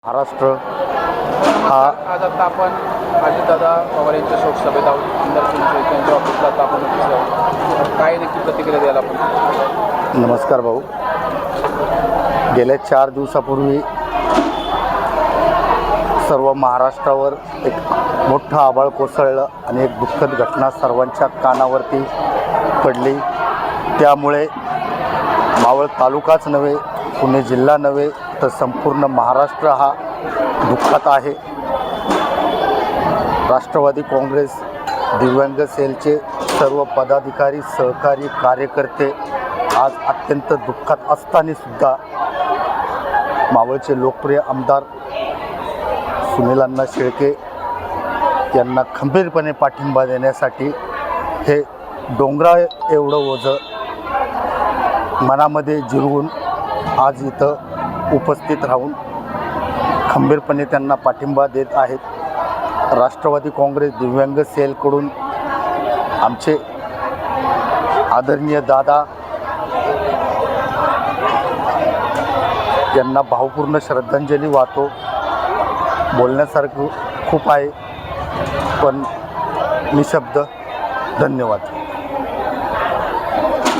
महाराष्ट्र हा आज आता आपण अजितदादा पवार यांच्या शोकसभेत आहोत. आमदार पिंपळे त्यांच्या ऑफिसला आता आपण उपस्थित आहोत. तर काय नक्की प्रतिक्रिया द्याल आपण? नमस्कार भाऊ. गेल्या 4 दिवसापूर्वी सर्व महाराष्ट्रावर एक मोठं आभाळ कोसळलं आणि एक दुःखद घटना सर्वांच्या कानावरती पडली. त्यामुळे मावळ तालुकाच नव्हे, पुणे जिल्हा नव्हे, तर संपूर्ण महाराष्ट्र हा दुःखात आहे. राष्ट्रवादी काँग्रेस दिव्यांग सेलचे सर्व पदाधिकारी, सहकारी, कार्यकर्ते आज अत्यंत दुःखात असतानासुद्धा मावळचे लोकप्रिय आमदार सुनील शेळके यांना खंबीरपणे पाठिंबा देण्यासाठी हे डोंगरा एवढं ओझं मनामध्ये जिरवून आज इथं उपस्थित राहून खंबीरपणे त्यांना पाठिंबा देत आहेत. राष्ट्रवादी काँग्रेस दिव्यांग सेलकडून आमचे आदरणीय दादा यांना भावपूर्ण श्रद्धांजली वाहतो. बोलण्यासारखं खूप आहे, पण निशब्द. धन्यवाद.